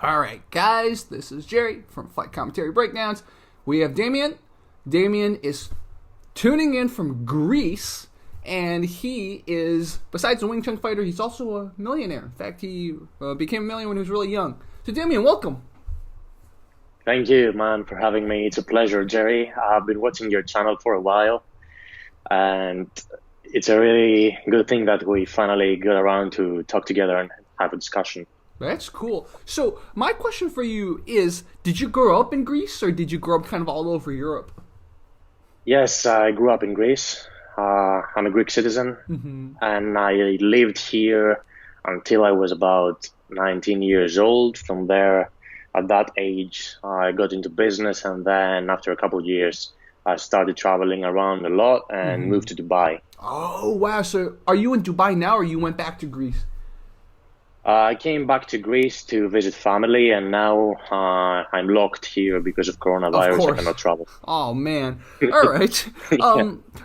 All right, guys, this is Jerry from Fight Commentary Breakdowns. We have Damien. Damien is tuning in from Greece, and he is, besides a Wing Chun fighter, he's also a millionaire. In fact, he became a millionaire when he was really young. So, Damien, welcome. Thank you, man, for having me. It's a pleasure, Jerry. I've been watching your channel for a while, and it's a really good thing that we finally got around to talk together and have a discussion. That's cool. So, my question for you is, did you grow up in Greece, or did you grow up kind of all over Europe? Yes, I grew up in Greece. I'm a Greek citizen, and I lived here until I was about 19 years old. From there, at that age, I got into business, and then after a couple of years, I started traveling around a lot and moved to Dubai. Oh, wow. So, are you in Dubai now, or you went back to Greece? I came back to Greece to visit family, and now I'm locked here because of coronavirus. I cannot travel. Oh, man. All right.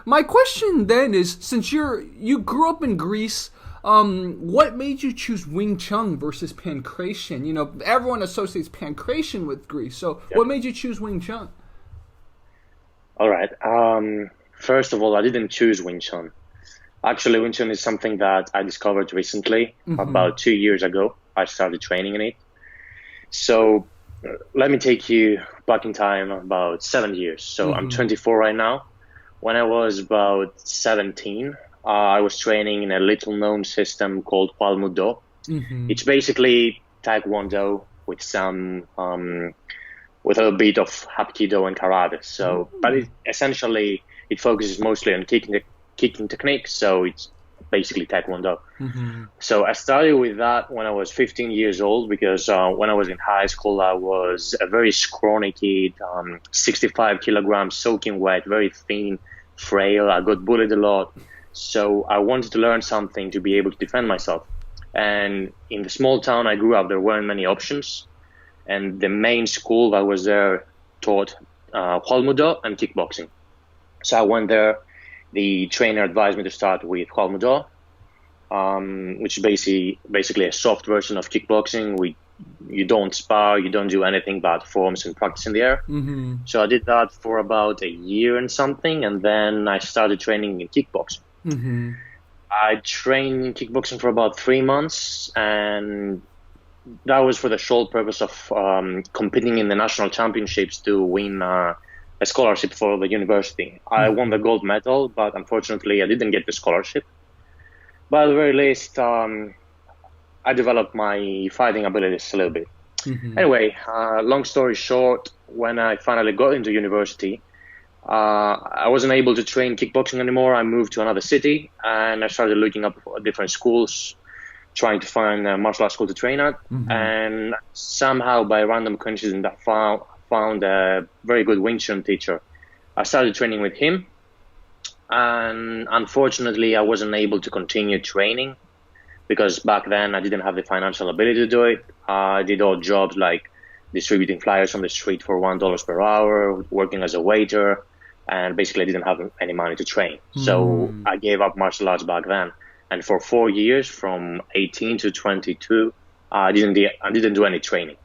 My question then is, since you grew up in Greece, what made you choose Wing Chun versus Pankration? You know, everyone associates Pankration with Greece. So what made you choose Wing Chun? All right. First of all, I didn't choose Wing Chun. Actually, Wing Chun is something that I discovered recently. About 2 years ago, I started training in it. So let me take you back in time about 7 years. So I'm 24 right now. When I was about 17, I was training in a little-known system called Pangamut. It's basically Taekwondo with some, with a bit of Hapkido and Karate. So, but essentially, it focuses mostly on kicking technique, so it's basically Taekwondo. So I started with that when I was 15 years old because when I was in high school, I was a very scrawny kid, 65 kilograms, soaking wet, very thin, frail. I got bullied a lot. So I wanted to learn something to be able to defend myself. And in the small town I grew up, there weren't many options. And the main school that was there taught Hwalmudo and kickboxing. So I went there. The trainer advised me to start with Hwalmudo, which is basically a soft version of kickboxing. You don't spar, you don't do anything but forms and practice in the air. So I did that for about a year and something, and then I started training in kickboxing. I trained in kickboxing for about 3 months, and that was for the sole purpose of competing in the national championships to win a scholarship for the university. I won the gold medal, but unfortunately I didn't get the scholarship. But at the very least, I developed my fighting abilities a little bit. Anyway, long story short, when I finally got into university, I wasn't able to train kickboxing anymore. I moved to another city, and I started looking up different schools, trying to find a martial arts school to train at. And somehow, by random coincidence, I found a very good Wing Chun teacher. I started training with him, and unfortunately I wasn't able to continue training because back then I didn't have the financial ability to do it. I did odd jobs like distributing flyers on the street for $1 per hour, working as a waiter, and basically I didn't have any money to train. So I gave up martial arts back then, and for 4 years, from 18 to 22, I didn't do any training.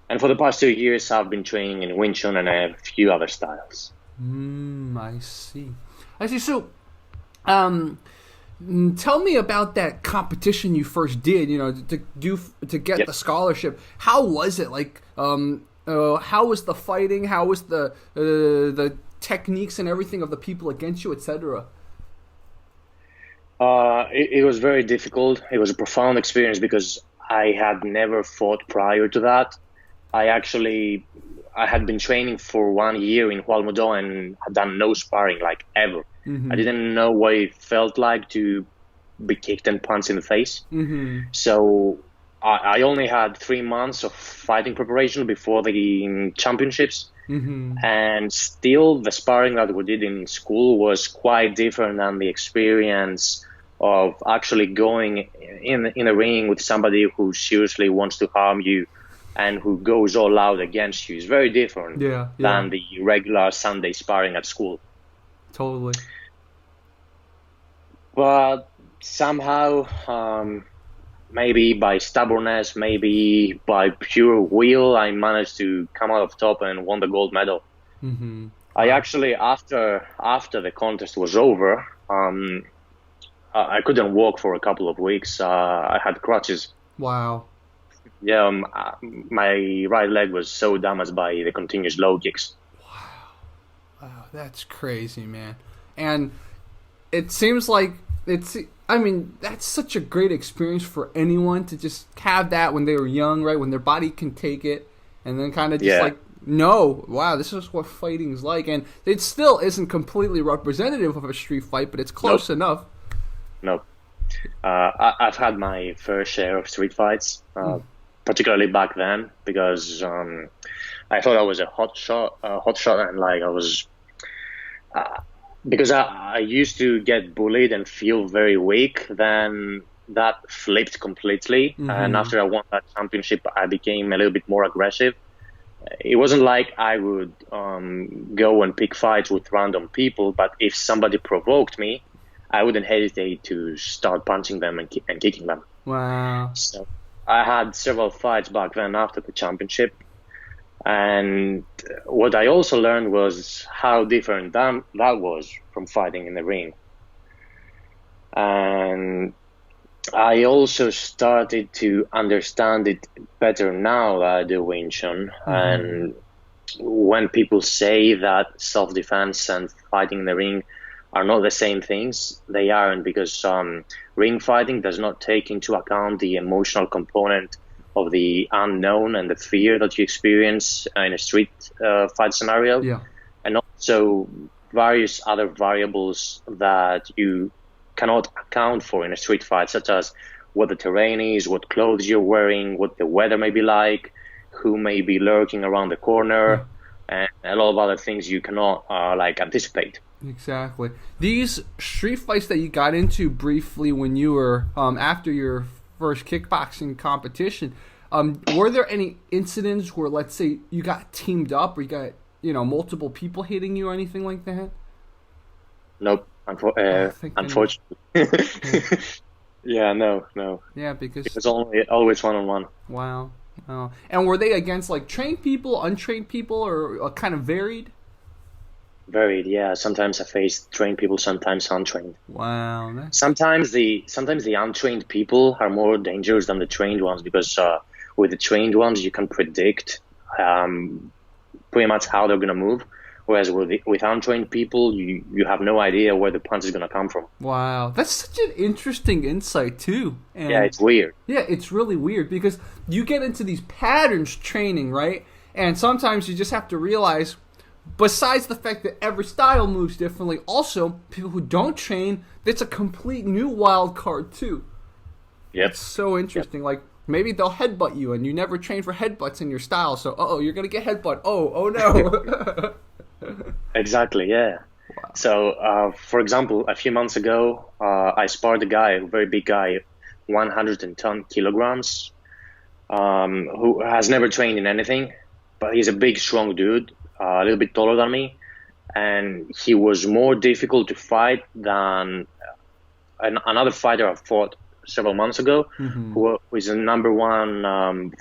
And for the past 2 years, I've been training in Wing Chun and a few other styles. I see. So, tell me about that competition you first did. You know, to get the scholarship. How was it? Like, how was the fighting? How was the techniques and everything of the people against you, etc.? It was very difficult. It was a profound experience because I had never fought prior to that. I had been training for 1 year in Hwalmudo and had done no sparring, like, ever. I didn't know what it felt like to be kicked and punched in the face. So I only had 3 months of fighting preparation before the championships. And still, the sparring that we did in school was quite different than the experience of actually going in a ring with somebody who seriously wants to harm you and who goes all out against you. Is very different than the regular Sunday sparring at school. Totally. But somehow maybe by stubbornness, maybe by pure will, I managed to come out of top and won the gold medal. Mm-hmm. I actually, after the contest was over, I couldn't walk for a couple of weeks. I had crutches. Wow. Yeah, my right leg was so damaged by the continuous low kicks. Wow, that's crazy, man. And it seems like I mean, that's such a great experience for anyone to just have that when they were young, right? When their body can take it, and then kind of just no, wow, this is what fighting's like. And it still isn't completely representative of a street fight, but it's close enough. Nope. I've had my fair share of street fights, particularly back then, because I thought I was a hot shot, and like I was, because I used to get bullied and feel very weak. Then that flipped completely, and after I won that championship, I became a little bit more aggressive. It wasn't like I would go and pick fights with random people, but if somebody provoked me, I wouldn't hesitate to start punching them and kicking them. Wow. So I had several fights back then after the championship. And what I also learned was how different that was from fighting in the ring. And I also started to understand it better now that I do Wing Chun. And when people say that self-defense and fighting in the ring are not the same things, they aren't, because ring fighting does not take into account the emotional component of the unknown and the fear that you experience in a street fight scenario. Yeah. And also various other variables that you cannot account for in a street fight, such as what the terrain is, what clothes you're wearing, what the weather may be like, who may be lurking around the corner, and a lot of other things you cannot anticipate. Exactly. These street fights that you got into briefly when you were after your first kickboxing competition, were there any incidents where, let's say, you got teamed up or you got multiple people hitting you or anything like that? Nope. Unfortunately. Yeah, no. Yeah, because it was always one-on-one. Wow. And were they against like trained people, untrained people, or kind of varied? Varied, yeah. Sometimes I faced trained people, sometimes untrained. Wow. Sometimes the untrained people are more dangerous than the trained ones, because with the trained ones you can predict pretty much how they're gonna move. Whereas with untrained people, you have no idea where the punch is going to come from. Wow. That's such an interesting insight, too. And yeah, it's weird. Yeah, it's really weird because you get into these patterns training, right? And sometimes you just have to realize, besides the fact that every style moves differently, also, people who don't train, it's a complete new wild card, too. Yep. It's so interesting. Yep. Like, maybe they'll headbutt you, and you never train for headbutts in your style, so, you're going to get headbutt. Oh no. Exactly, yeah. Wow. So, for example, a few months ago, I sparred a guy, a very big guy, 110 kilograms, who has never trained in anything, but he's a big, strong dude, a little bit taller than me, and he was more difficult to fight than another fighter I fought several months ago, who is the number one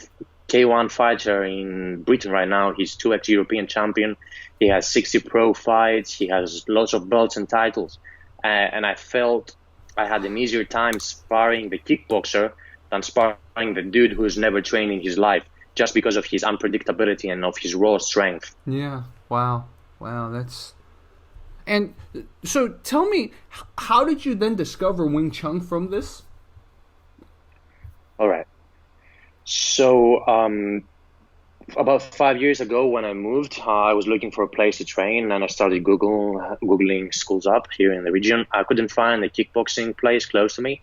K1 fighter in Britain right now. He's 2x European champion. He has 60 pro fights. He has lots of belts and titles. And I felt I had an easier time sparring the kickboxer than sparring the dude who's never trained in his life, just because of his unpredictability and of his raw strength. Yeah. Wow. That's... And so tell me, how did you then discover Wing Chun from this? All right. So about 5 years ago when I moved, I was looking for a place to train, and I started Googling schools up here in the region. I couldn't find a kickboxing place close to me,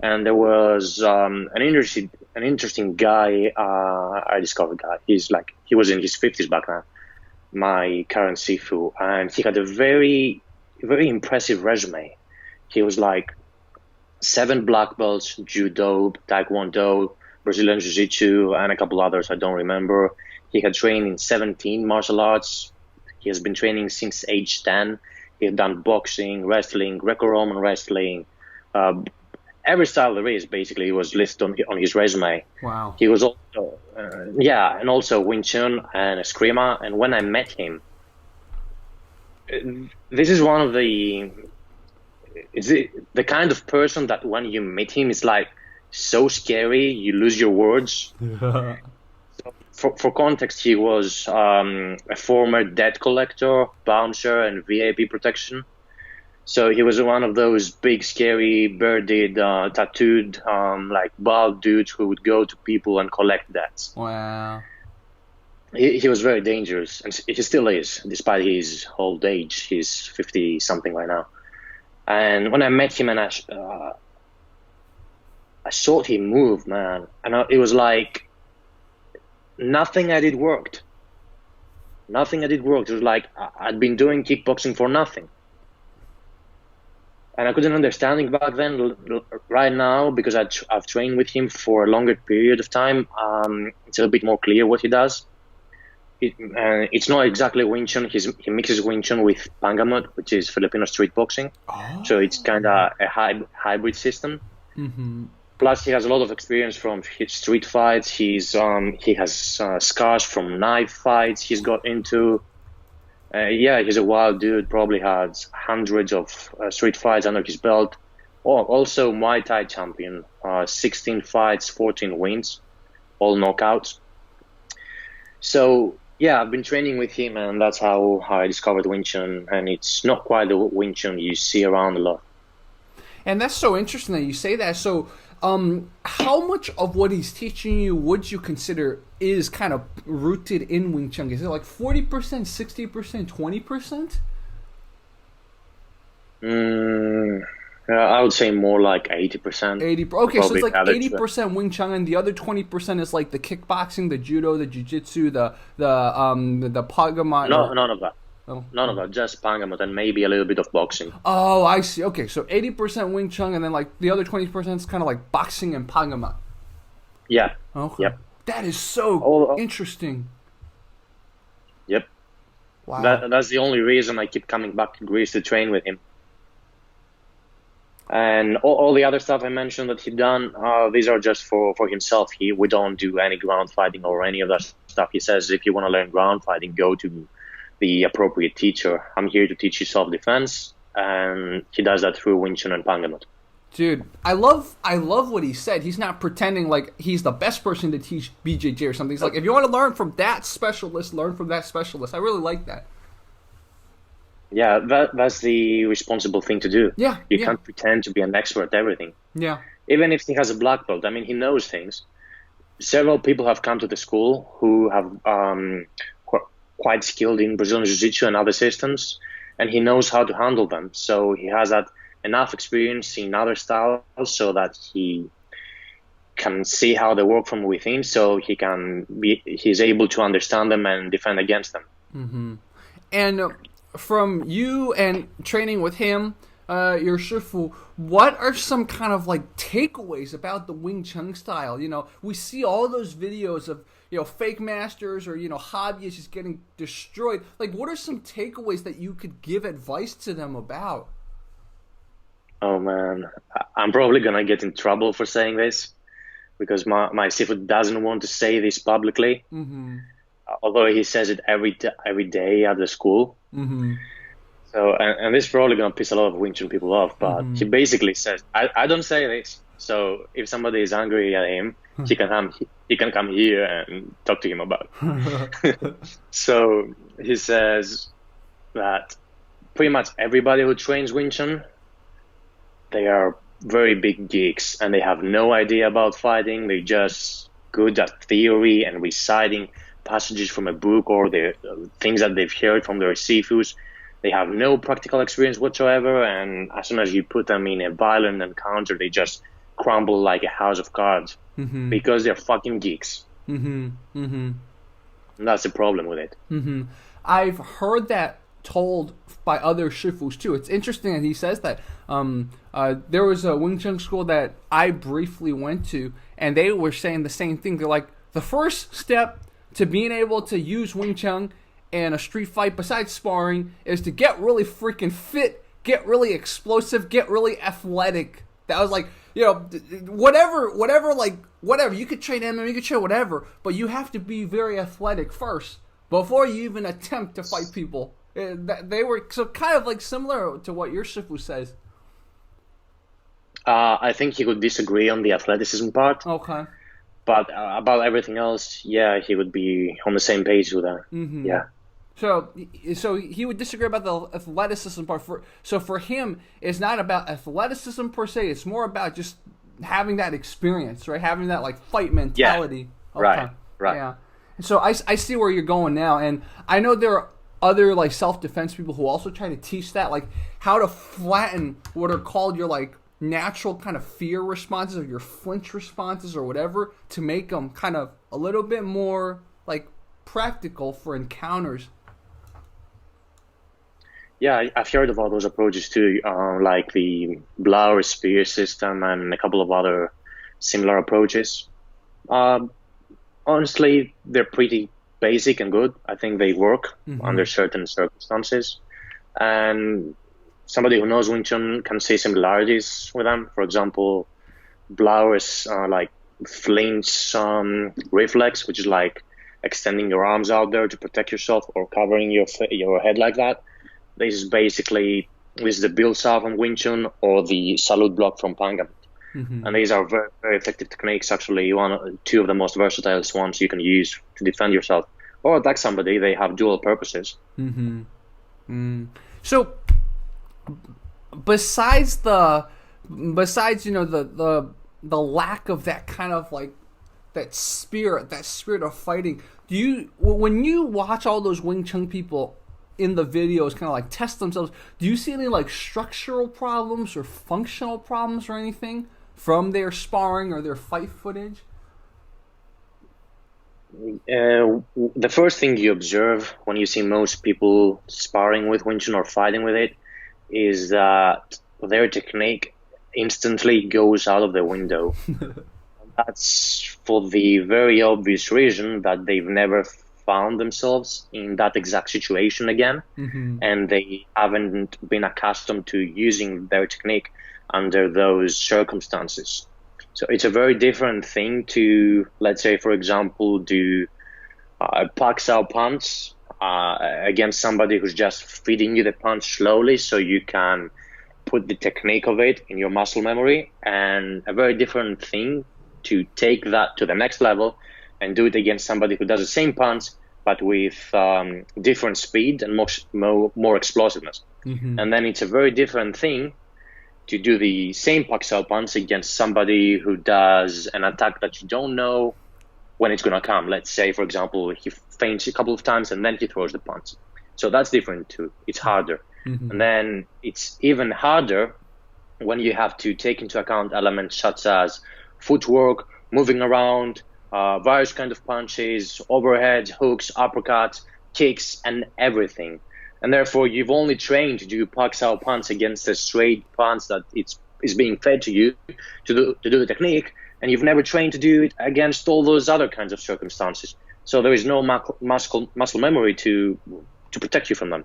and there was an interesting guy I discovered. He was in his 50s back then, my current Sifu, and he had a very, very impressive resume. He was like 7 black belts, Judo, Taekwondo, Brazilian Jiu-Jitsu, and a couple others I don't remember. He had trained in 17 martial arts. He has been training since age 10. He had done boxing, wrestling, Greco-Roman wrestling, every style there is, basically, he was listed on his resume. Wow. He was also, and also Wing Chun and Eskrima. And when I met him, this is one of the kind of person that when you meet him, it's like so scary, you lose your words. For context, he was a former debt collector, bouncer, and VIP protection. So he was one of those big, scary, bearded, tattooed, like bald dudes who would go to people and collect debts. Wow. He was very dangerous, and he still is, despite his old age. He's 50-something right now. And when I met him and I saw him move, man, and it was like nothing I did worked. Nothing I did worked. It was like I'd been doing kickboxing for nothing. And I couldn't understand it back then. Right now, because I've trained with him for a longer period of time, it's a little bit more clear what he does. It's not exactly Wing Chun. He mixes Wing Chun with Pangamut, which is Filipino street boxing. Oh. So it's kind of a hybrid system. Mm-hmm. Plus, he has a lot of experience from his street fights. He has scars from knife fights he's got into. He's a wild dude. Probably has hundreds of street fights under his belt. Oh, also Muay Thai champion. 16 fights, 14 wins, all knockouts. So yeah, I've been training with him, and that's how I discovered Wing Chun. And it's not quite the Wing Chun you see around a lot. And that's so interesting that you say that. So, how much of what he's teaching you would you consider is kind of rooted in Wing Chun? Is it like 40%, 60%, 20%? I would say more like 80%. 80. Okay, so it's like 80% Wing Chun, and the other 20% is like the kickboxing, the judo, the jiu-jitsu, the Pangamut. No, none of that. Oh. None of that. Just Pangamut and maybe a little bit of boxing. Oh, I see. Okay, so 80% Wing Chun, and then like the other 20% is kind of like boxing and Pangamut. Yeah. Okay. Yep. That is so interesting. Yep. Wow. That's the only reason I keep coming back to Greece to train with him. And all the other stuff I mentioned that he done, these are just for himself. We don't do any ground fighting or any of that stuff. He says if you want to learn ground fighting, go to the appropriate teacher. I'm here to teach you self-defense, and he does that through Wing Chun and Pangamut. Dude, I love what he said. He's not pretending like he's the best person to teach BJJ or something. He's like, if you want to learn from that specialist, learn from that specialist. I really like that. Yeah, that's the responsible thing to do. Yeah, you can't pretend to be an expert at everything. Yeah. Even if he has a black belt, I mean, he knows things. Several people have come to the school who have quite skilled in Brazilian Jiu-Jitsu and other systems, and he knows how to handle them. So he has that enough experience in other styles so that he can see how they work from within, so he's able to understand them and defend against them. Mm-hmm. And from you and training with him, your shifu, what are some kind of like takeaways about the Wing Chun style? You know, we see all those videos of, fake masters or, hobbyists just getting destroyed. Like, what are some takeaways that you could give advice to them about? Oh, man. I'm probably going to get in trouble for saying this because my sifu doesn't want to say this publicly. Mm-hmm. Although he says it every day at the school. Mm-hmm. So, and this is probably going to piss a lot of Wing Chun people off, but he basically says, I don't say this. So if somebody is angry at him, he can come here and talk to him about it. So he says that pretty much everybody who trains Wing Chun, they are very big geeks and they have no idea about fighting. They're just good at theory and reciting passages from a book or the things that they've heard from their sifus. They have no practical experience whatsoever, and as soon as you put them in a violent encounter, they just crumble like a house of cards because they're fucking geeks. Mm-hmm. Mm-hmm. And that's the problem with it. Mm-hmm. I've heard that told by other shifus too. It's interesting that he says that. There was a Wing Chun school that I briefly went to, and they were saying the same thing. They're like, the first step to being able to use Wing Chun in a street fight, besides sparring, is to get really freaking fit, get really explosive, get really athletic. That was like, you know, whatever, like whatever. You could train MMA, you could train whatever, but you have to be very athletic first before you even attempt to fight people. They were so kind of like similar to what your Shifu says. I think he would disagree on the athleticism part. Okay. But about everything else, yeah, he would be on the same page with that. Mm-hmm. Yeah. So he would disagree about the athleticism part. So for him, it's not about athleticism per se. It's more about just having that experience, right? Having that like fight mentality. Yeah. Okay. Right. Yeah. And so I see where you're going now, and I know there are other like self-defense people who also try to teach that, like how to flatten what are called your like natural kind of fear responses or your flinch responses or whatever, to make them kind of a little bit more like practical for encounters. Yeah, I've heard of all those approaches too, like the blower spear system and a couple of other similar approaches. Honestly, they're pretty basic and good. I think they work under certain circumstances. And somebody who knows Wing Chun can see similarities with them. For example, blower's like flinch reflex, which is like extending your arms out there to protect yourself or covering your head like that. This is the Bill-Sa from Wing Chun or the salute block from Pangamut. And these are very, very effective techniques, actually, two of the most versatile ones you can use to defend yourself or attack somebody. They have dual purposes. So, besides you know the lack of that kind of like that spirit of fighting, when you watch all those Wing Chun people in the videos kind of like test themselves, do you see any like structural problems or functional problems or anything from their sparring or their fight footage? The first thing you observe when you see most people sparring with Wing Chun or fighting with it is that their technique instantly goes out of the window. That's for the very obvious reason that they've never found themselves in that exact situation again, and they haven't been accustomed to using their technique under those circumstances. So it's a very different thing to, let's say, for example, do pak-sao punch against somebody who's just feeding you the punch slowly so you can put the technique of it in your muscle memory, and a very different thing to take that to the next level and do it against somebody who does the same punch but with different speed and more explosiveness. And then it's a very different thing to do the same pak-sao punch against somebody who does an attack that you don't know when it's going to come. Let's say, for example, he feints a couple of times and then he throws the punch. So that's different too. It's harder. And then it's even harder when you have to take into account elements such as footwork, moving around, various kind of punches, overheads, hooks, uppercuts, kicks, and everything. And therefore, you've only trained to do pak-sao punch against a straight punch that is being fed to you to do the technique, and you've never trained to do it against all those other kinds of circumstances. So there is no muscle memory to protect you from them.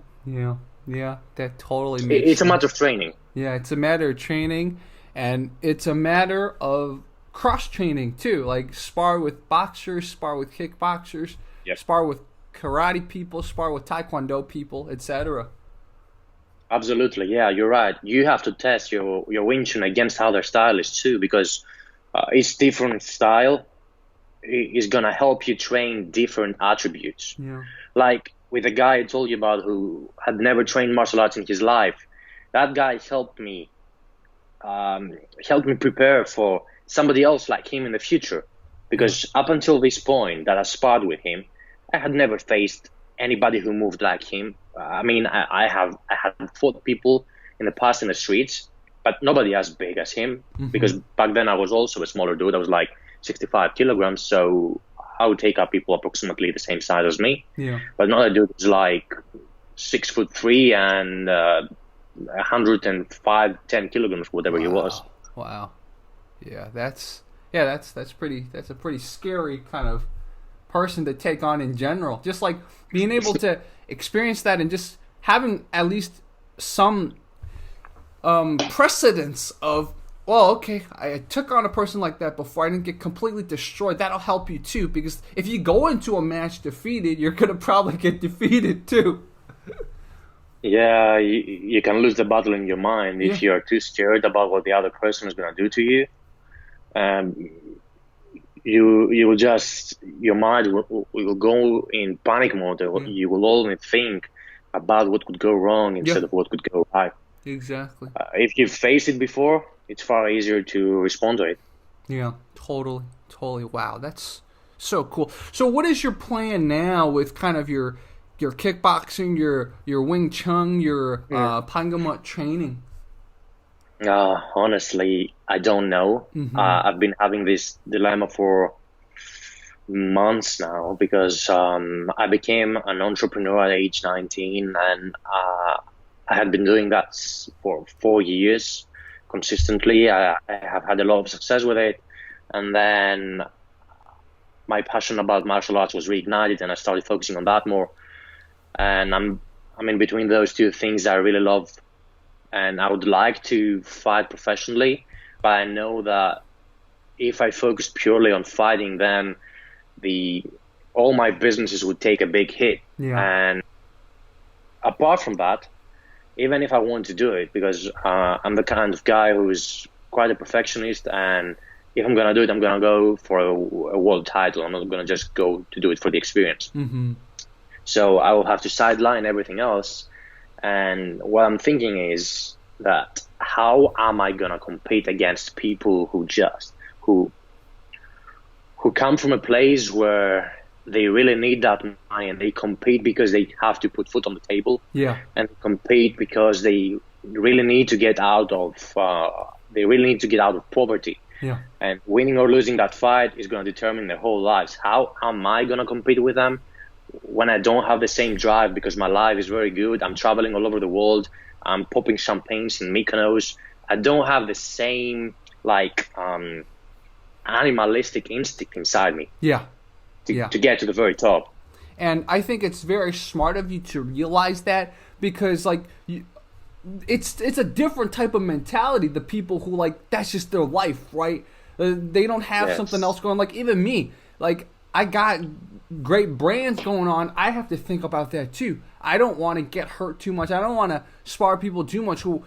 Yeah, that totally makes sense. It's a matter of training. Yeah, it's a matter of training, and it's a matter of cross-training too. Like spar with boxers, spar with kickboxers, spar with karate people, spar with taekwondo people, etc. Absolutely, yeah, you're right. You have to test your Wing Chun against other stylists too, because each different style is gonna help you train different attributes. Like with the guy I told you about who had never trained martial arts in his life, that guy helped me prepare for somebody else like him in the future, because up until this point that I sparred with him, I had never faced anybody who moved like him. I mean, I had fought people in the past in the streets, but nobody as big as him, because back then I was also a smaller dude. I was like 65 kilograms, so I would take up people approximately the same size as me. But another dude was like 6'3" and 10 kilograms, whatever he was. Wow. Yeah, that's a pretty scary kind of person to take on in general. Just like being able to experience that and just having at least some precedence of well, okay, I took on a person like that before. I didn't get completely destroyed. That'll help you too, because if you go into a match defeated, you're gonna probably get defeated too. Yeah, you can lose the battle in your mind Yeah, if you are too scared about what the other person is going to do to you. Um, you will just your mind will go in panic mode. yeah, You will only think about what could go wrong yeah, instead of what could go right. exactly. If you've faced it before, it's far easier to respond to it. Yeah, totally, totally. Wow, that's so cool. So, what is your plan now with kind of your kickboxing, your Wing Chun, your Mm. Pangamut training? Honestly, I don't know. Mm-hmm. I've been having this dilemma for months now because I became an entrepreneur at age 19, and I had been doing that for 4 years consistently. I have had a lot of success with it, and then my passion about martial arts was reignited, and I started focusing on that more. And I'm in between those two things I really love, and I would like to fight professionally, but I know that if I focus purely on fighting, then the all my businesses would take a big hit. Yeah, And apart from that, even if I want to do it, because I'm the kind of guy who's quite a perfectionist, and if I'm gonna do it, I'm gonna go for a world title. I'm not gonna just go to do it for the experience. mm-hmm. So I will have to sideline everything else. And what I'm thinking is that how am I gonna compete against people who who come from a place where they really need that money, and they compete because they have to put food on the table, Yeah, and compete because they really need to get out of poverty. yeah, And winning or losing that fight is going to determine their whole lives. How am I going to compete with them when I don't have the same drive, because my life is very good? I'm traveling all over the world. I'm popping champagnes in Mykonos. I don't have the same animalistic instinct inside me yeah, yeah. to get to the very top. And I think it's very smart of you to realize that, because like it's a different type of mentality. The people who like that's just their life, right? They don't have something Yes. else going. Like even me, like I got great brands going on. I have to think about that too. I don't want to get hurt too much. I don't want to spar people too much who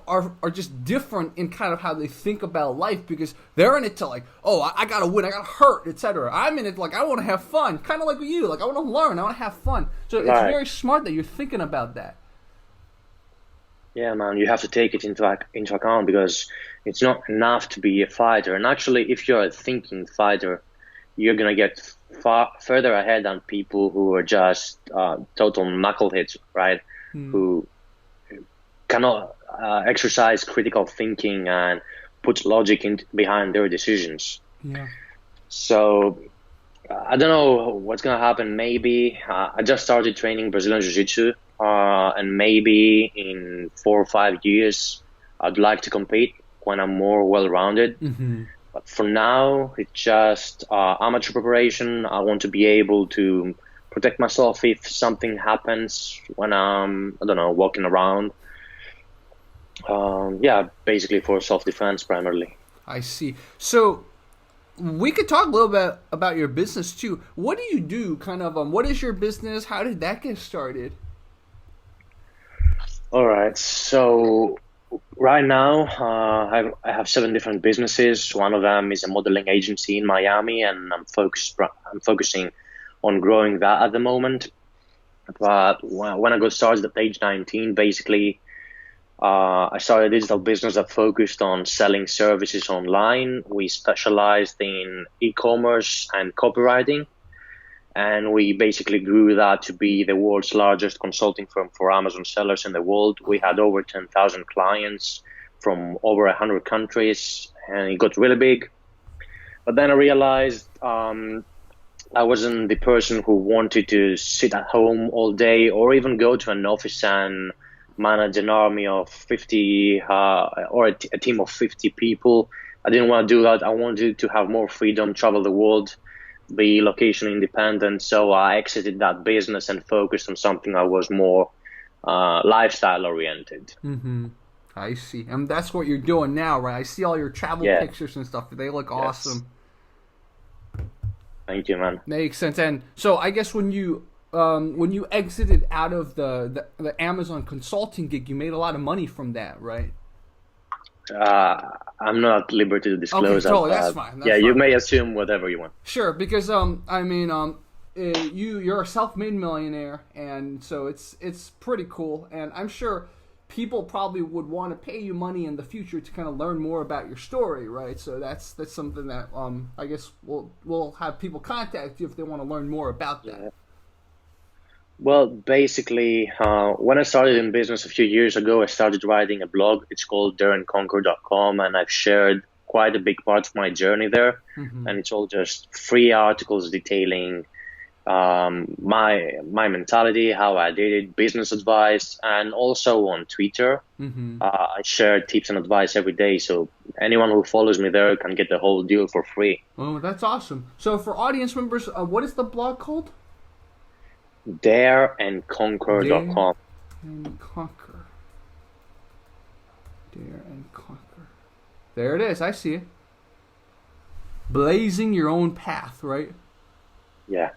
are just different in kind of how they think about life, because they're in it to like, oh, I gotta win, I gotta hurt, etc. I'm in it like I want to have fun, kind of like with you. Like I want to learn, I want to have fun. So it's Right. very smart that you're thinking about that. Yeah, man, you have to take it into account, because it's not enough to be a fighter. And actually, if you're a thinking fighter, you're gonna get far further ahead than people who are just total knuckleheads, right? Who cannot exercise critical thinking and put logic behind their decisions. Yeah. So I don't know what's gonna happen. Maybe I just started training Brazilian Jiu-Jitsu, and maybe in 4 or 5 years I'd like to compete when I'm more well-rounded. Mm-hmm. But for now, it's just amateur preparation. I want to be able to protect myself if something happens when I'm, I don't know, walking around. Yeah, basically for self-defense primarily. I see. So we could talk a little bit about your business too. What do you do? Kind of, what is your business? How did that get started? All right, so right now I have 7 different businesses. One of them is a modeling agency in Miami, and I'm focusing on growing that at the moment. But when I got started at age 19, basically I started a digital business that focused on selling services online. We specialized in e-commerce and copywriting, and we basically grew that to be the world's largest consulting firm for Amazon sellers in the world. We had over 10,000 clients from over 100 countries, and it got really big. But then I realized I wasn't the person who wanted to sit at home all day or even go to an office and manage an army of 50 or a team of 50 people. I didn't want to do that. I wanted to have more freedom, travel the world, be location independent. So I exited that business and focused on something that was more lifestyle oriented. Mm-hmm. I see. And that's what you're doing now, right? I see all your travel pictures and stuff. They look awesome. Thank you, man. Makes sense. And so I guess when you exited out of the Amazon consulting gig, you made a lot of money from that, right? I'm not at liberty to disclose. Okay, that's fine. That's fine. You may assume whatever you want. Sure, because you're a self-made millionaire, and so it's pretty cool. And I'm sure people probably would want to pay you money in the future to kind of learn more about your story, right? So that's something that I guess we'll have people contact you if they want to learn more about that. Yeah. Well, basically, when I started in business a few years ago, I started writing a blog. It's called dareandconquer.com, and I've shared quite a big part of my journey there. Mm-hmm. And it's all just free articles detailing my mentality, how I did it, business advice, and also on Twitter. Mm-hmm. I share tips and advice every day, so anyone who follows me there can get the whole deal for free. Oh, that's awesome. So for audience members, what is the blog called? Dareandconquer.com. Dare and Conquer. Dare and Conquer. There it is. I see it. Blazing your own path, right? Yeah.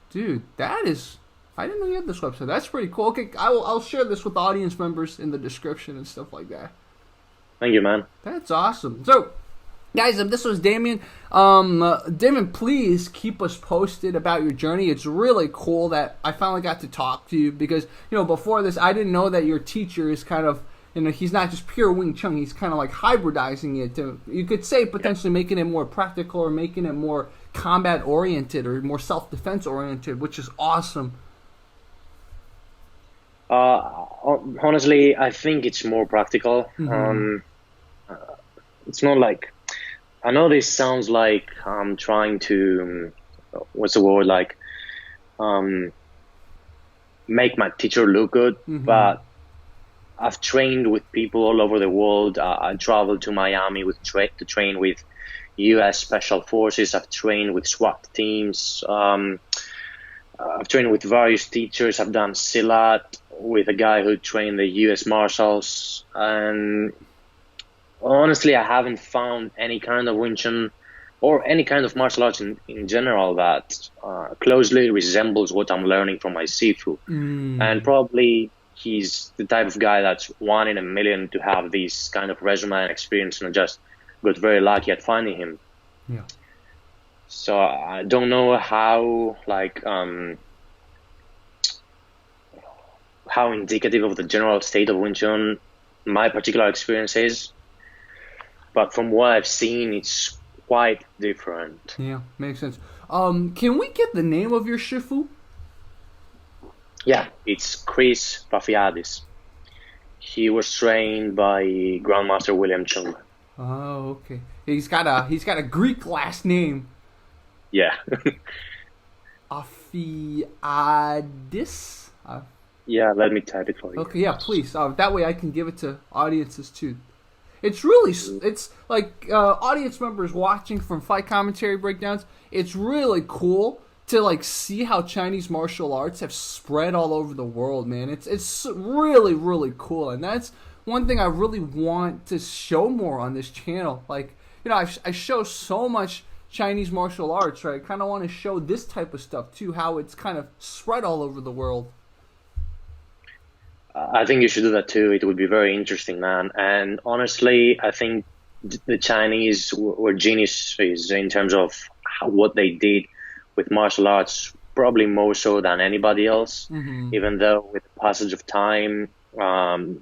Dude, that is... I didn't know you had this website. That's pretty cool. Okay, I'll share this with audience members in the description and stuff like that. Thank you, man. That's awesome. So, guys, this was Damien. Damien, please keep us posted about your journey. It's really cool that I finally got to talk to you because, before this, I didn't know that your teacher is kind of, he's not just pure Wing Chun. He's kind of like hybridizing it to, you could say, potentially making it more practical or making it more combat-oriented or more self-defense-oriented, which is awesome. Honestly, I think it's more practical. Mm-hmm. It's not like... I know this sounds like I'm trying to, make my teacher look good, mm-hmm. but I've trained with people all over the world. I traveled to Miami to train with U.S. Special Forces. I've trained with SWAT teams. I've trained with various teachers. I've done Silat with a guy who trained the U.S. Marshals, and honestly, I haven't found any kind of Wing Chun or any kind of martial arts in general that closely resembles what I'm learning from my Sifu. And probably he's the type of guy that's 1 in a million to have this kind of resume and experience, and I just got very lucky at finding him. Yeah. So I don't know how indicative of the general state of Wing Chun my particular experience is. But from what I've seen, it's quite different. Yeah, makes sense. Can we get the name of your Shifu? Yeah, it's Chris Pafiadis. He was trained by Grandmaster William Chung. Oh, okay. He's got a Greek last name. Yeah. Afiadis? Yeah, let me type it for you. Okay, yeah, please. That way I can give it to audiences too. It's like audience members watching from Fight Commentary Breakdowns. It's really cool to see how Chinese martial arts have spread all over the world, man. It's really, really cool, and that's one thing I really want to show more on this channel. I show so much Chinese martial arts, right? I kind of want to show this type of stuff too, how it's kind of spread all over the world. I think you should do that too. It would be very interesting, man. And honestly, I think the Chinese were geniuses in terms of what they did with martial arts, probably more so than anybody else. Mm-hmm. Even though with the passage of time,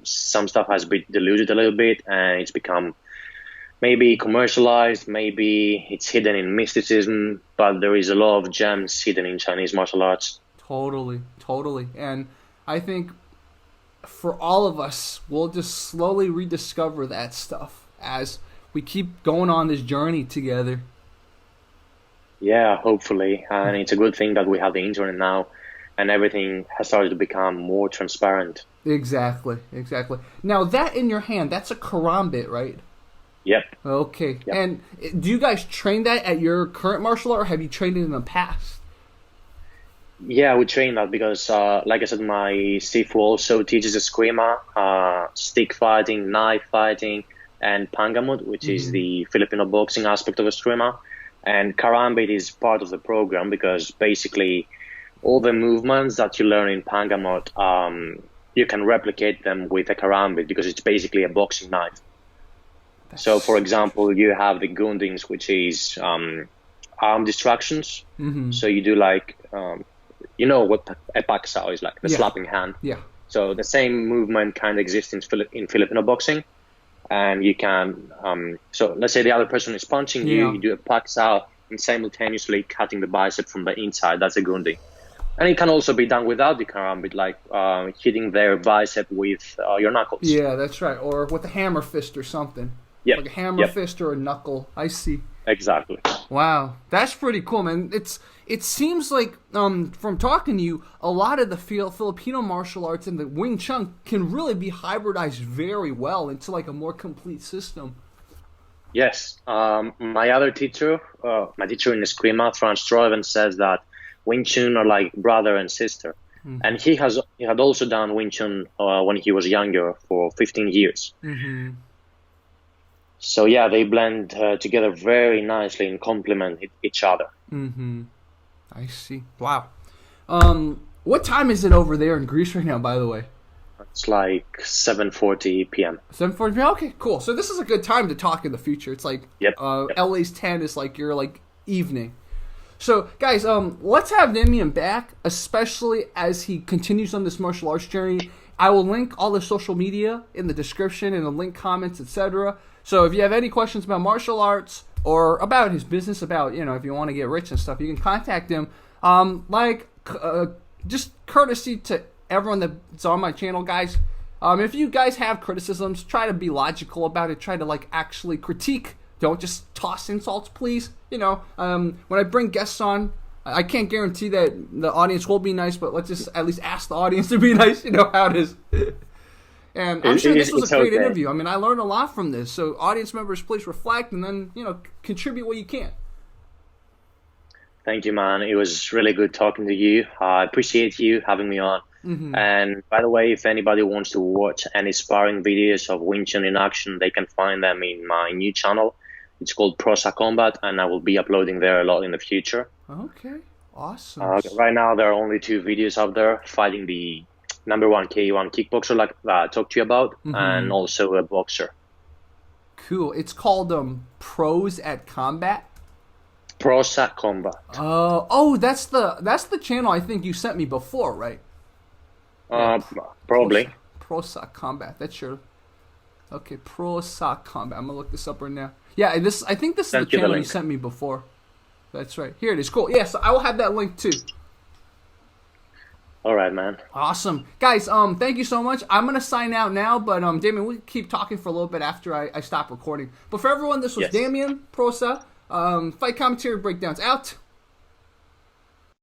some stuff has been diluted a little bit and it's become maybe commercialized, maybe it's hidden in mysticism, but there is a lot of gems hidden in Chinese martial arts. Totally. And I think for all of us, we'll just slowly rediscover that stuff as we keep going on this journey together. Yeah, hopefully. And it's a good thing that we have the internet now and everything has started to become more transparent. Exactly. Now, that in your hand, that's a karambit, right? Yep. Okay. Yep. And do you guys train that at your current martial art, or have you trained it in the past? Yeah, we train that because, like I said, my Sifu also teaches eskrima, stick fighting, knife fighting, and Pangamut, which is Mm-hmm. the Filipino boxing aspect of eskrima. And karambit is part of the program because basically all the movements that you learn in Pangamut, you can replicate them with a karambit because it's basically a boxing knife. So, for That's example, you have the gundings, which is arm distractions. mm-hmm. So you do like, you know what a paksao is like, the Yeah. slapping hand. Yeah. So the same movement kind of exists in Filipino boxing, and you can. So let's say the other person is punching you, Yeah. you do a paksao, and simultaneously cutting the bicep from the inside. That's a gunding. And it can also be done without the karambit, like hitting their bicep with your knuckles. Yeah, that's right. Or with a hammer fist or something. Yep. Like a hammer Yep. fist or a knuckle. I see. Exactly. Wow, that's pretty cool, man. It seems like from talking to you, a lot of the Filipino martial arts and the Wing Chun can really be hybridized very well into like a more complete system. Yes. My other teacher, my teacher in Eskrima, Franz Troeven, says that Wing Chun are like brother and sister. And he had also done Wing Chun when he was younger for 15 years. Mm-hmm. So yeah, they blend together very nicely and complement each other. Mm-hmm. I see. Wow. What time is it over there in Greece right now? By the way, It's like 7:40 p.m. 7:40. Okay, cool. So this is a good time to talk in the future. It's like Yep. Yep. LA's 10 is like your like evening. So guys, let's have Damian back, especially as he continues on this martial arts journey. I will link all the social media in the description and the link comments, etc. So if you have any questions about martial arts or about his business, about if you want to get rich and stuff, you can contact him. Just courtesy to everyone that's on my channel, guys. If you guys have criticisms, try to be logical about it. Try to like actually critique. Don't just toss insults, please. When I bring guests on, I can't guarantee that the audience will be nice, but let's just at least ask the audience to be nice. You know how it is. And I'm sure this was a great interview. I mean, I learned a lot from this. So audience members, please reflect and then, contribute what you can. Thank you, man. It was really good talking to you. I appreciate you having me on. And by the way, if anybody wants to watch any sparring videos of Wing Chun in action, they can find them in my new channel. It's called Prosa Combat, and I will be uploading there a lot in the future. Okay, awesome. Right now, there are only 2 videos out there, fighting the #1 K1 kickboxer like I talked to you about, and also a boxer. Cool. It's called Pros at Combat. Prosa Combat. Oh, that's the channel I think you sent me before, right? Probably. Prosa Combat. That's your. Okay, Prosa Combat. I'm gonna look this up right now. Yeah, I think this is the Send you the channel you link. sent me before. That's right. Here it is. Cool. Yeah, so I will have that link too. All right, man. Awesome. Guys, thank you so much. I'm gonna sign out now, but Damien, we can keep talking for a little bit after I stop recording. But for everyone, this was Yes. Damien Prosa, Fight Commentary Breakdowns out.